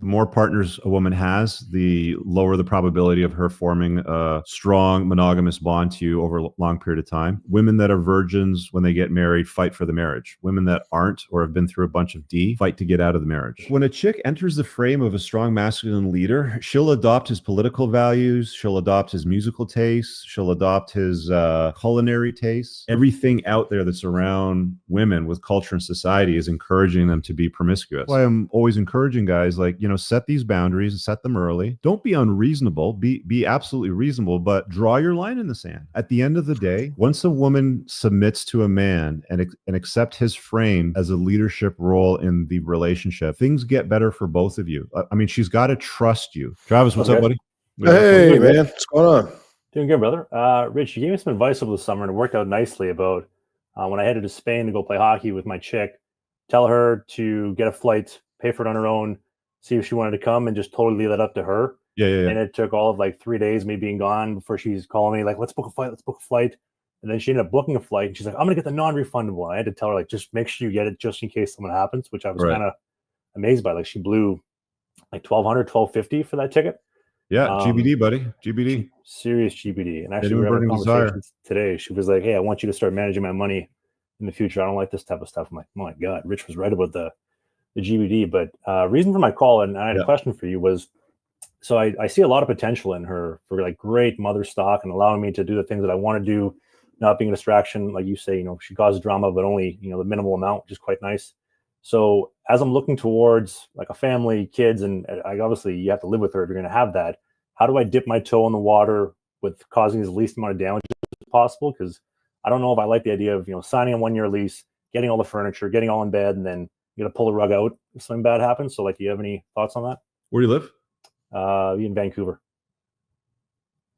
The more partners a woman has, the lower the probability of her forming a strong monogamous bond to you over a long period of time. Women that are virgins when they get married fight for the marriage. Women that aren't or have been through a bunch of D fight to get out of the marriage. When a chick enters the frame of a strong masculine leader, she'll adopt his political values, she'll adopt his musical tastes, she'll adopt his culinary tastes. Everything out there that's around women with culture and society is encouraging them to be promiscuous. That's why I'm always encouraging guys, like, you know, set these boundaries and set them early. Don't be unreasonable. Be absolutely reasonable, but draw your line in the sand. At the end of the day, once a woman submits to a man and accept his frame as a leadership role in the relationship, things get better for both of you. I mean, she's got to trust you. Travis, what's up, buddy? Hey, man, what's going on? Doing good, brother. Rich, you gave me some advice over the summer, and it worked out nicely about when I headed to Spain to go play hockey with my chick. Tell her to get a flight, pay for it on her own, see if she wanted to come, and just totally leave that up to her. Yeah. And it took all of like 3 days, me being gone, before she's calling me like, let's book a flight. And then she ended up booking a flight, and she's like, I'm gonna get the non-refundable. I had to tell her, like, just make sure you get it just in case something happens, which I was kind of amazed by. Like, she blew like $1,200, $1,250 for that ticket. Yeah, GBD, buddy. GBD. Serious GBD. And actually, we were having a conversation today. She was like, hey, I want you to start managing my money in the future. I don't like this type of stuff. I'm like, oh my God, Rich was right about the GBD. But reason for my call, and I had a question for you, was, so I see a lot of potential in her for like great mother stock and allowing me to do the things that I want to do, not being a distraction. Like you say, you know, she causes drama, but only, you know, the minimal amount, which is quite nice. So as I'm looking towards like a family, kids, and obviously you have to live with her if you're going to have that, how do I dip my toe in the water with causing the least amount of damage as possible? Because I don't know if I like the idea of, you know, signing a 1-year lease, getting all the furniture, getting all in bed, and then you got to pull the rug out if something bad happens. So like, do you have any thoughts on that? Where do you live? In Vancouver.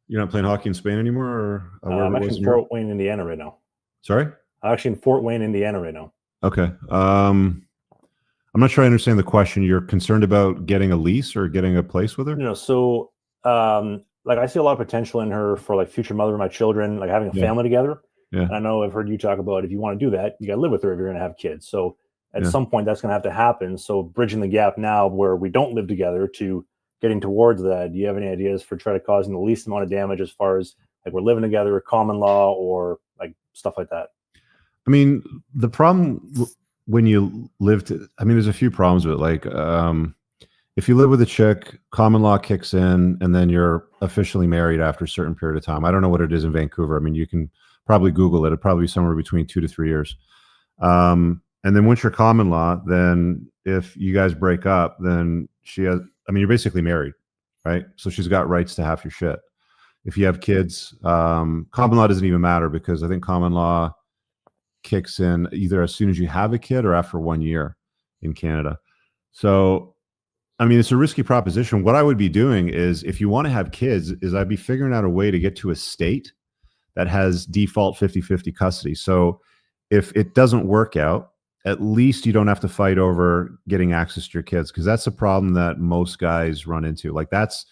You're not playing hockey in Spain anymore? Or I'm actually in Fort Wayne, Indiana right now. Sorry? I'm actually in Fort Wayne, Indiana right now. Okay. I'm not sure I understand the question. You're concerned about getting a lease or getting a place with her? No, so like I see a lot of potential in her for like future mother of my children, like having a family together. Yeah. And I know I've heard you talk about if you want to do that, you got to live with her if you're going to have kids. So at some point that's going to have to happen. So bridging the gap now where we don't live together to getting towards that, do you have any ideas for trying to causing the least amount of damage as far as like we're living together, common law, or like stuff like that? I mean, the problem when you live there's a few problems with it. Like, if you live with a chick, common law kicks in, and then you're officially married after a certain period of time. I don't know what it is in Vancouver. I mean, you can probably Google it. It'd probably be somewhere between 2 to 3 years. And then once you're common law, then if you guys break up, then you're basically married, right? So she's got rights to half your shit. If you have kids, common law doesn't even matter, because I think common law kicks in either as soon as you have a kid or after 1 year in Canada. So, I mean, it's a risky proposition. What I would be doing is, if you want to have kids, is I'd be figuring out a way to get to a state that has default 50-50 custody. So if it doesn't work out, at least you don't have to fight over getting access to your kids, because that's a problem that most guys run into. Like that's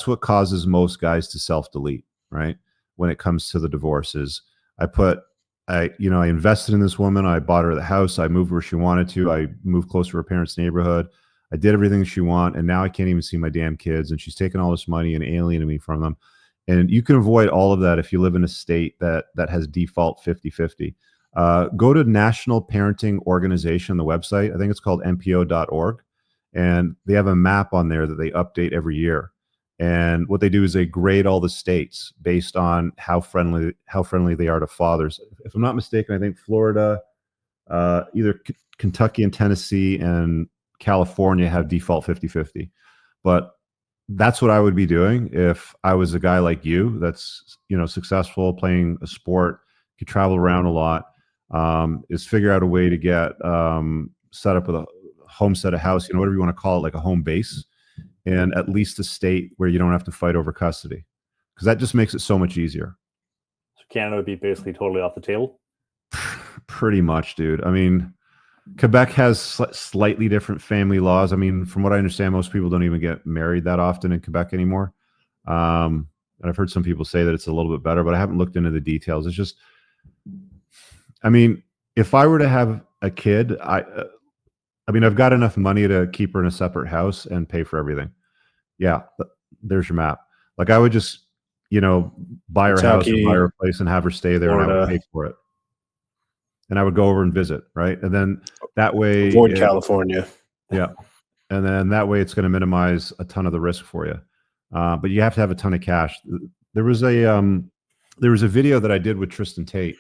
what causes most guys to self-delete, right? When it comes to the divorces, I invested in this woman. I bought her the house. I moved where she wanted to. I moved close to her parents' neighborhood. I did everything she wanted, and now I can't even see my damn kids. And she's taken all this money and alienated me from them. And you can avoid all of that if you live in a state that has default 50-50. Go to National Parenting Organization, the website. I think it's called npo.org. And they have a map on there that they update every year. And what they do is they grade all the states based on how friendly they are to fathers. If I'm not mistaken, I think Florida, either Kentucky and Tennessee and California have default 50-50. But that's what I would be doing if I was a guy like you that's, successful, playing a sport, could travel around a lot, is figure out a way to get set up with a homestead, a house, whatever you want to call it, like a home base, and at least a state where you don't have to fight over custody, because that just makes it so much easier. So Canada would be basically totally off the table? Pretty much, dude. I mean, Quebec has slightly different family laws. I mean, from what I understand, most people don't even get married that often in Quebec anymore. And I've heard some people say that it's a little bit better, but I haven't looked into the details. It's just, I mean, if I were to have a kid, I mean, I've got enough money to keep her in a separate house and pay for everything. Yeah, there's your map. Like I would just, buy her house or buy her a place and have her stay there, and I would pay for it. And I would go over and visit, right? And then that way, avoid California. Yeah, and then that way, it's going to minimize a ton of the risk for you. But you have to have a ton of cash. There was a video that I did with Tristan Tate.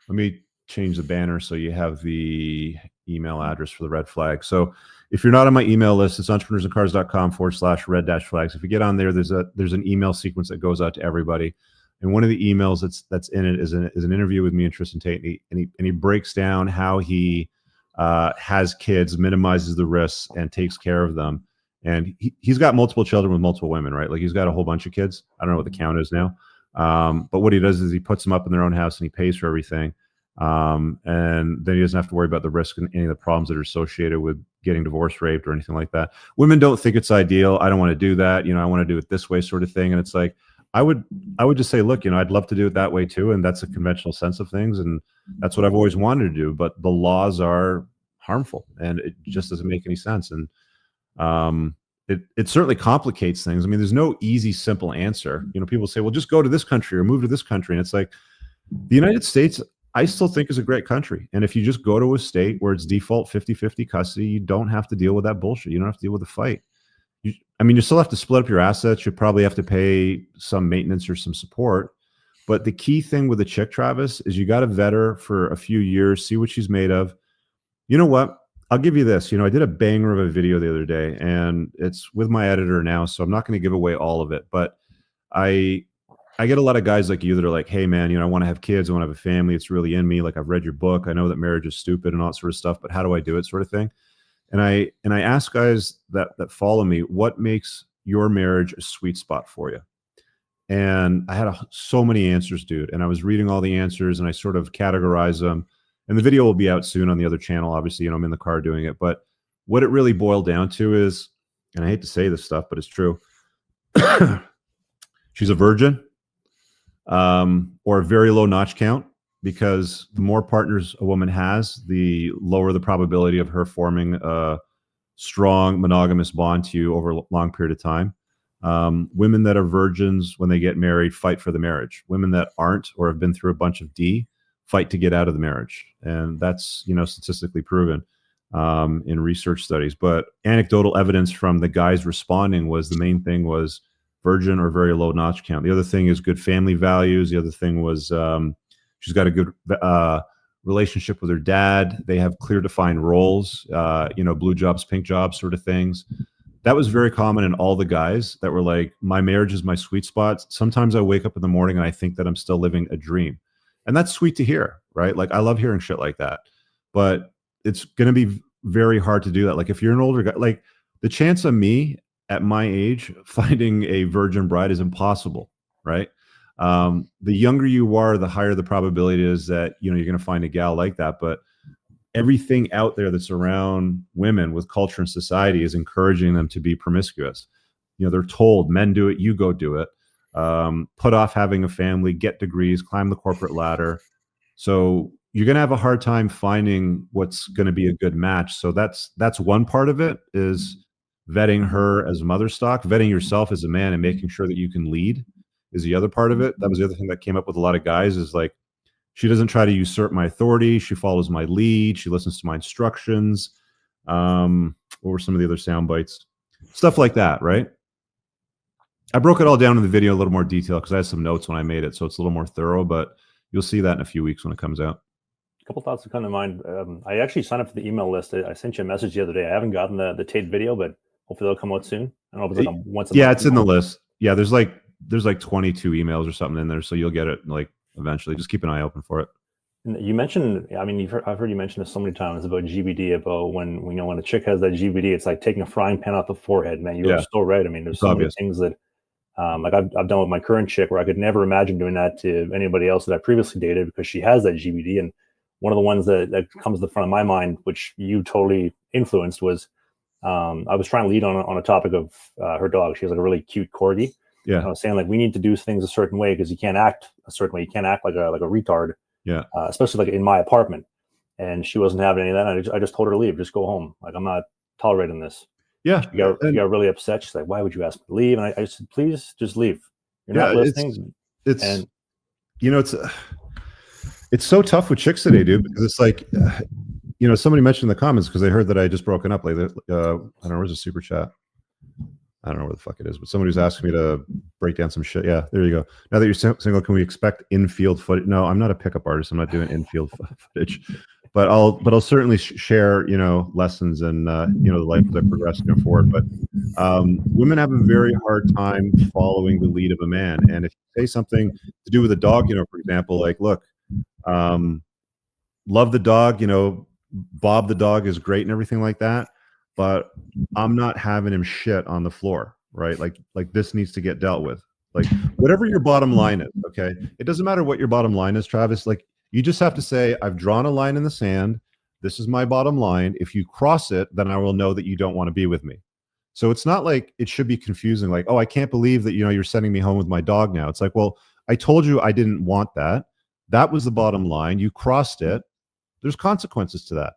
Let me change the banner so you have the email address for the red flag. So if you're not on my email list, it's entrepreneursandcars.com/red-flags. If you get on there, there's an email sequence that goes out to everybody. And one of the emails that's in it is an interview with me and Tristan Tate. And he breaks down how he has kids, minimizes the risks, and takes care of them. And he's got multiple children with multiple women, right? Like he's got a whole bunch of kids. I don't know what the count is now. But what he does is he puts them up in their own house and he pays for everything. And then he doesn't have to worry about the risk and any of the problems that are associated with getting divorced, raped, or anything like that. Women don't think it's ideal. I don't want to do that. I want to do it this way, sort of thing. And it's like, I would just say, look, I'd love to do it that way too. And that's a conventional sense of things. And that's what I've always wanted to do. But the laws are harmful and it just doesn't make any sense. And it certainly complicates things. I mean, there's no easy, simple answer. People say, well, just go to this country or move to this country. And it's like, the United States, I still think, is a great country. And if you just go to a state where it's default 50-50 custody, you don't have to deal with that bullshit. You don't have to deal with the fight. You still have to split up your assets. You probably have to pay some maintenance or some support. But the key thing with a chick, Travis, is you got to vet her for a few years, see what she's made of. You know what? I'll give you this. I did a banger of a video the other day, and it's with my editor now, so I'm not going to give away all of it. But I get a lot of guys like you that are like, hey, man, I want to have kids. I want to have a family. It's really in me. Like, I've read your book. I know that marriage is stupid and all that sort of stuff, but how do I do it, sort of thing? And I ask guys that follow me, what makes your marriage a sweet spot for you? And I had so many answers, dude. And I was reading all the answers and I sort of categorize them. And the video will be out soon on the other channel. Obviously, I'm in the car doing it. But what it really boiled down to is, and I hate to say this stuff, but it's true. She's a virgin, or a very low notch count, because the more partners a woman has, the lower the probability of her forming a strong monogamous bond to you over a long period of time. Women that are virgins, when they get married, fight for the marriage. Women that aren't, or have been through a bunch of D, fight to get out of the marriage. And that's, statistically proven in research studies. But anecdotal evidence from the guys responding was, the main thing was virgin or very low notch count. The other thing is good family values. The other thing was she's got a good relationship with her dad. They have clear defined roles, blue jobs, pink jobs, sort of things. That was very common in all the guys that were like, my marriage is my sweet spot. Sometimes I wake up in the morning and I think that I'm still living a dream. And that's sweet to hear, right? Like, I love hearing shit like that. But it's going to be very hard to do that. Like, if you're an older guy, like, the chance of me at my age finding a virgin bride is impossible, right? The younger you are, the higher the probability is that, you're going to find a gal like that. But everything out there that's around women with culture and society is encouraging them to be promiscuous. They're told, men do it, you go do it. Put off having a family, get degrees, climb the corporate ladder. So you're going to have a hard time finding what's going to be a good match. So that's one part of it, is vetting her as mother stock. Vetting yourself as a man and making sure that you can lead is the other part of it. That was the other thing that came up with a lot of guys, is like, she doesn't try to usurp my authority. She follows my lead. She listens to my instructions. What were some of the other sound bites? Stuff like that, right? I broke it all down in the video in a little more detail because I had some notes when I made it, so it's a little more thorough, but you'll see that in a few weeks when it comes out. A couple thoughts that come to mind. I actually signed up for the email list. I sent you a message the other day. I haven't gotten the Tate video, but hopefully they'll come out soon. I don't know if it's like once a month. Yeah, it's in the list. Yeah, there's like 22 emails or something in there, so you'll get it like eventually. Just keep an eye open for it. You mentioned, I've heard you mention this so many times about GBD, about when a chick has that GBD, it's like taking a frying pan off the forehead, man. You're so right. There's so many things that, like I've done with my current chick, where I could never imagine doing that to anybody else that I previously dated, because she has that GBD. And one of the ones that comes to the front of my mind, which you totally influenced, was I was trying to lead on a topic of her dog. She has like a really cute corgi. Yeah. And I was saying, like, we need to do things a certain way, because you can't act a certain way. You can't act like a retard. Yeah. Especially like in my apartment. and she wasn't having any of that. I just told her to leave, just go home. Like, I'm not tolerating this. Yeah. She got really upset. She's like, why would you ask me to leave? And I said, please just leave. You're not listening. It's it's so tough with chicks today, dude, because it's like, somebody mentioned in the comments, because they heard that I just broken up. Like, I don't know, where's a super chat? I don't know where the fuck it is, but somebody was asking me to break down some shit. Yeah, there you go. Now that you're single, can we expect infield footage? No, I'm not a pickup artist. I'm not doing infield footage, but I'll certainly share, lessons and the life as I progress going forward. But women have a very hard time following the lead of a man. And if you say something to do with a dog, for example, like, look, love the dog, Bob the dog is great and everything like that, but I'm not having him shit on the floor, right? Like this needs to get dealt with. Like, whatever your bottom line is, okay? It doesn't matter what your bottom line is, Travis. Like, you just have to say, I've drawn a line in the sand. This is my bottom line. If you cross it, then I will know that you don't want to be with me. So it's not like it should be confusing. Like, oh, I can't believe that, you're sending me home with my dog now. It's like, well, I told you I didn't want that. That was the bottom line. You crossed it. There's consequences to that.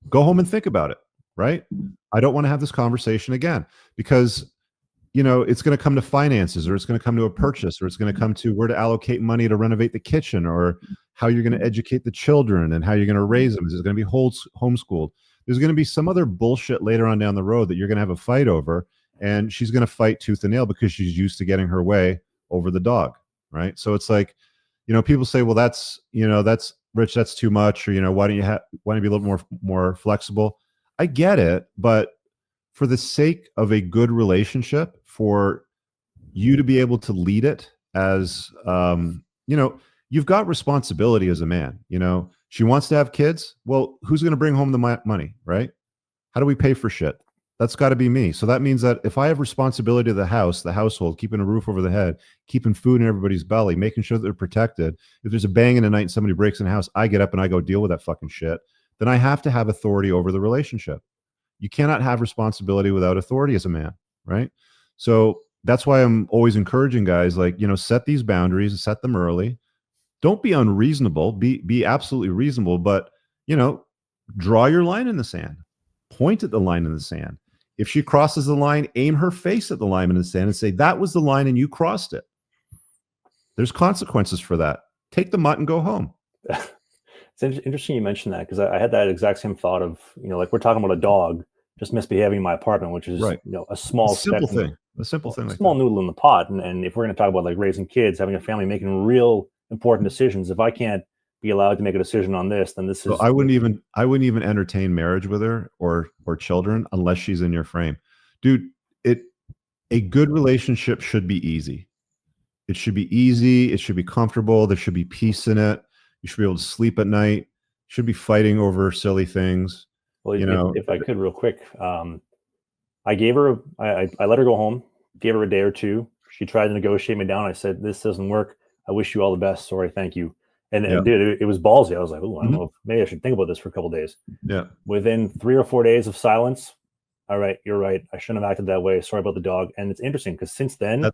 Go home and think about it, right? I don't want to have this conversation again, because it's going to come to finances, or it's going to come to a purchase, or it's going to come to where to allocate money to renovate the kitchen, or how you're going to educate the children and how you're going to raise them. Is it going to be homeschooled? There's going to be some other bullshit later on down the road that you're going to have a fight over, and she's going to fight tooth and nail because she's used to getting her way over the dog, right? So it's like, people say, well, that's Rich, that's too much, or why don't you be a little more flexible? I get it, but for the sake of a good relationship, for you to be able to lead it as you've got responsibility as a man. She wants to have kids. Well, who's going to bring home the money, right? How do we pay for shit? That's got to be me. So that means that if I have responsibility to the household, keeping a roof over the head, keeping food in everybody's belly, making sure that they're protected. If there's a bang in the night and somebody breaks in the house, I get up and I go deal with that fucking shit. Then I have to have authority over the relationship. You cannot have responsibility without authority as a man, right? So that's why I'm always encouraging guys, like, set these boundaries and set them early. Don't be unreasonable. Be absolutely reasonable, but draw your line in the sand. Point at the line in the sand. If she crosses the line, aim her face at the line in the sand and say, that was the line and you crossed it. There's consequences for that. Take the mutt and go home. It's interesting you mentioned that, because I had that exact same thought of, like, we're talking about a dog just misbehaving in my apartment, which is, right, a small simple thing, like small noodle in the pot. And if we're going to talk about, like, raising kids, having a family, making real important decisions, if I can't be allowed to make a decision on this, then this is. So I wouldn't even entertain marriage with her or children unless she's in your frame, dude. A good relationship should be easy. It should be easy. It should be comfortable. There should be peace in it. You should be able to sleep at night. You should be fighting over silly things. Well, if I could, real quick, I gave her. I let her go home. Gave her a day or two. She tried to negotiate me down. I said, "This doesn't work. I wish you all the best. Sorry, thank you." And dude, it was ballsy. I was like, "Oh, I don't know. Maybe I should think about this for a couple of days." Yeah. Within 3 or 4 days of silence, all right, you're right. I shouldn't have acted that way. Sorry about the dog. And it's interesting because since then,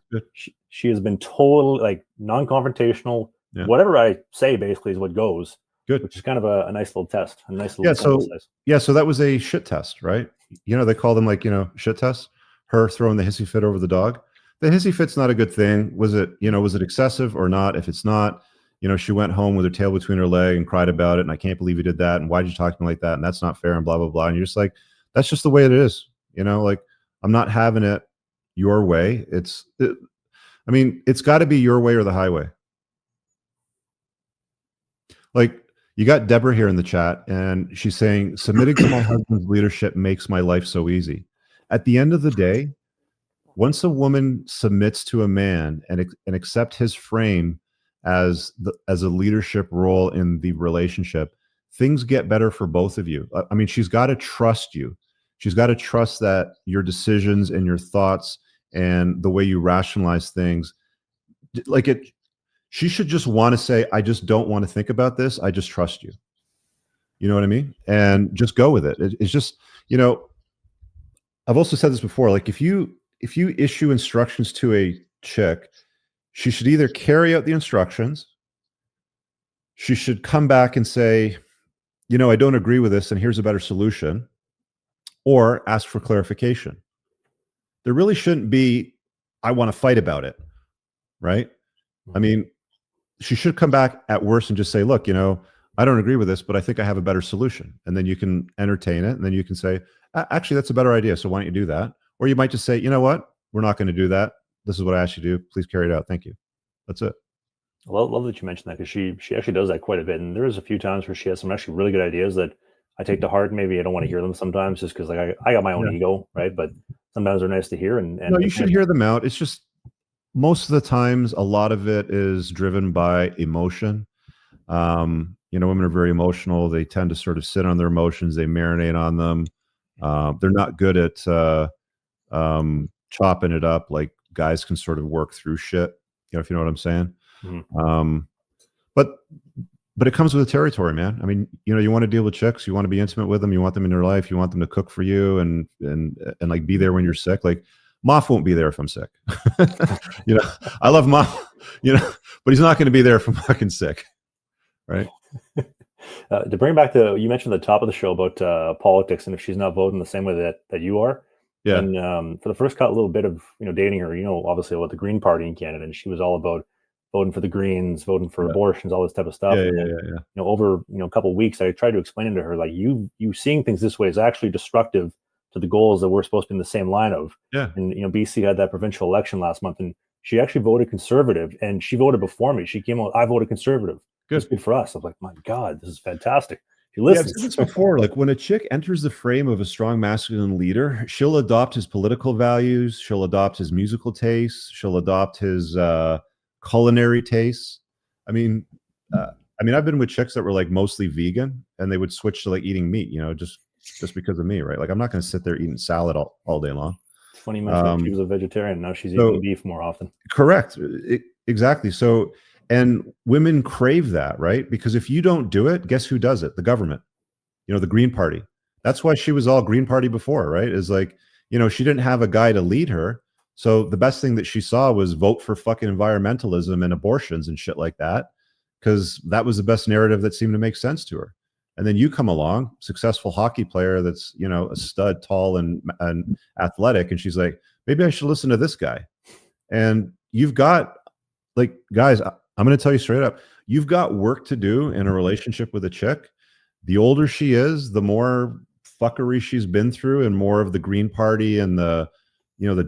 she has been totally, like, non-confrontational. Yeah. Whatever I say basically is what goes. Good. Which is kind of a nice little test. A nice little size. So that was a shit test, right? They call them, like, shit tests. Her throwing the hissy fit over the dog. The hissy fit's not a good thing. Was it excessive or not? If it's not, she went home with her tail between her leg and cried about it. And I can't believe you did that. And why did you talk to me like that? And that's not fair and blah, blah, blah. And you're just like, that's just the way it is. Like, I'm not having it your way. It's got to be your way or the highway. Like, you got Deborah here in the chat, and she's saying, submitting to my husband's leadership makes my life so easy. At the end of the day, once a woman submits to a man and accept his frame as a leadership role in the relationship, things get better for both of you. She's got to trust you. She's got to trust that your decisions and your thoughts and the way you rationalize things, like, she should just want to say, I just don't want to think about this. I just trust you. You know what I mean? And just go with it. It's just, I've also said this before, like, if you issue instructions to a chick, she should either carry out the instructions, she should come back and say, I don't agree with this and here's a better solution, or ask for clarification. There really shouldn't be, I want to fight about it, right? I mean, she should come back at worst and just say, look, I don't agree with this, but I think I have a better solution. And then you can entertain it. And then you can say, actually, that's a better idea. So why don't you do that? Or you might just say, you know what? We're not going to do that. This is what I asked you to do. Please carry it out. Thank you. That's it. I love that you mentioned that, because she actually does that quite a bit. And there is a few times where she has some actually really good ideas that I take to heart. Maybe I don't want to hear them sometimes just because like I got my own ego, right? But sometimes they're nice to hear. And no, you should hear them out. It's just most of the times, a lot of it is driven by emotion. Women are very emotional. They tend to sort of sit on their emotions. They marinate on them. They're not good at chopping it up. Like guys can sort of work through shit, if you know what I'm saying. Mm-hmm. But it comes with the territory, man. I mean, you want to deal with chicks, you want to be intimate with them, you want them in your life, you want them to cook for you and like be there when you're sick. Like Moff won't be there if I'm sick. I love Moff, but he's not going to be there if I'm fucking sick. Right. To bring back to, you mentioned at the top of the show about politics, and if she's not voting the same way that you are. Yeah. And for the first little bit of dating her, obviously about the Green Party in Canada, and she was all about voting for the Greens, voting for abortions, all this type of stuff. Yeah. Over a couple of weeks, I tried to explain to her, like, you seeing things this way is actually destructive to the goals that we're supposed to be in the same line of. Yeah. And BC had that provincial election last month, and she actually voted Conservative, and she voted before me. She came out, I voted Conservative. Good. It's good for us. I was like, my God, this is fantastic. She listens. I've said this before. Like when a chick enters the frame of a strong masculine leader, she'll adopt his political values. She'll adopt his musical tastes. She'll adopt his culinary tastes. I mean, I've been with chicks that were like mostly vegan, and they would switch to like eating meat, just because of me, right? Like I'm not going to sit there eating salad all day long. It's funny you mentioned she was a vegetarian. Now she's eating beef more often. Correct. Exactly. So, and women crave that, right? Because if you don't do it, guess who does it? The government, the Green Party. That's why she was all Green Party before, right? Is like, she didn't have a guy to lead her. So the best thing that she saw was vote for fucking environmentalism and abortions and shit like that, because that was the best narrative that seemed to make sense to her. And then you come along, successful hockey player that's, a stud, tall and athletic. And she's like, maybe I should listen to this guy. And you've got, like, guys, I'm going to tell you straight up, you've got work to do in a relationship with a chick. The older she is, the more fuckery she's been through and more of the Green Party and the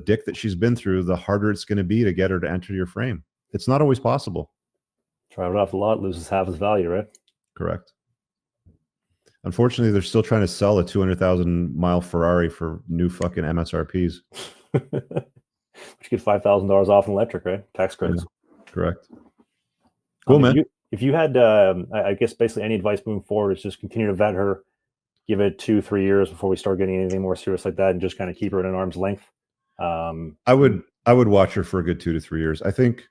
dick that she's been through, the harder it's going to be to get her to enter your frame. It's not always possible. Drive it off a lot, loses half its value, right? Correct. Unfortunately, they're still trying to sell a 200,000 mile Ferrari for new fucking MSRPs. But you get $5,000 off in electric, right? Tax credits. Yeah, correct. Cool, man. If you had, I guess, basically any advice moving forward, is just continue to vet her, give it 2-3 years before we start getting anything more serious like that, and just kind of keep her at an arm's length. I would watch her for a good 2 to 3 years. I think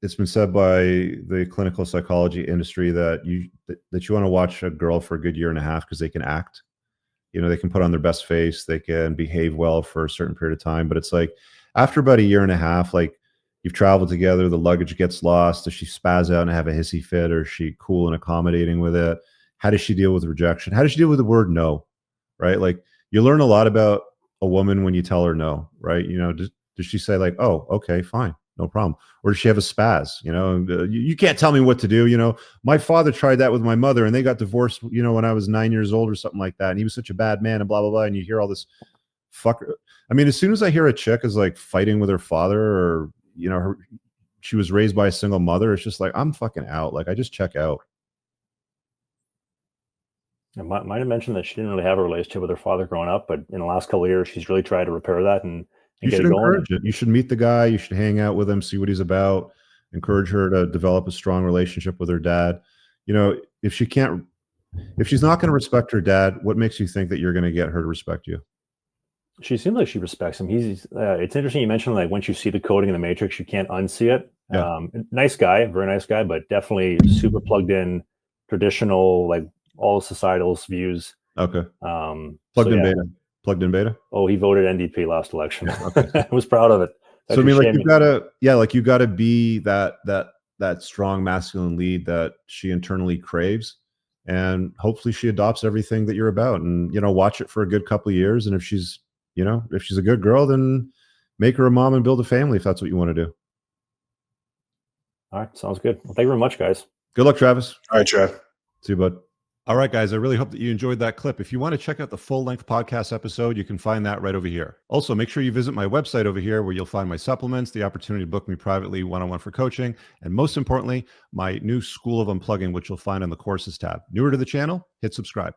it's been said by the clinical psychology industry that you want to watch a girl for a good year and a half because they can act. They can put on their best face, they can behave well for a certain period of time. But it's like after about a year and a half, like you've traveled together, the luggage gets lost. Does she spaz out and have a hissy fit, or is she cool and accommodating with it? How does she deal with rejection? How does she deal with the word no? Right? Like you learn a lot about a woman when you tell her no, right? Does she say like, oh, okay, fine, no problem? Or does she have a spaz? You can't tell me what to do. My father tried that with my mother and they got divorced, when I was 9 years old or something like that. And he was such a bad man and blah, blah, blah. And you hear all this fucker. I mean, as soon as I hear a chick is like fighting with her father, or, she was raised by a single mother, it's just like, I'm fucking out. Like I just check out. I might have mentioned that she didn't really have a relationship with her father growing up, but in the last couple of years, she's really tried to repair that and you should encourage it. You should meet the guy. You should hang out with him, see what he's about, encourage her to develop a strong relationship with her dad. If she's not going to respect her dad, what makes you think that you're going to get her to respect you? She seems like she respects him. It's interesting you mentioned like once you see the coding in the Matrix, you can't unsee it. Yeah. Nice guy, very nice guy, but definitely super plugged in, traditional, like all societal views. Okay. Plugged in beta. Oh, he voted NDP last election. Okay. I was proud of it. So I mean, like you gotta be that that strong masculine lead that she internally craves. And hopefully she adopts everything that you're about, and, watch it for a good couple of years. And if she's a good girl, then make her a mom and build a family if that's what you want to do. All right. Sounds good. Well, thank you very much, guys. Good luck, Travis. All right, Trav. See you, bud. All right, guys, I really hope that you enjoyed that clip. If you want to check out the full-length podcast episode, you can find that right over here. Also, make sure you visit my website over here where you'll find my supplements, the opportunity to book me privately one-on-one for coaching, and most importantly, my new School of Unplugging, which you'll find on the Courses tab. Newer to the channel? Hit subscribe.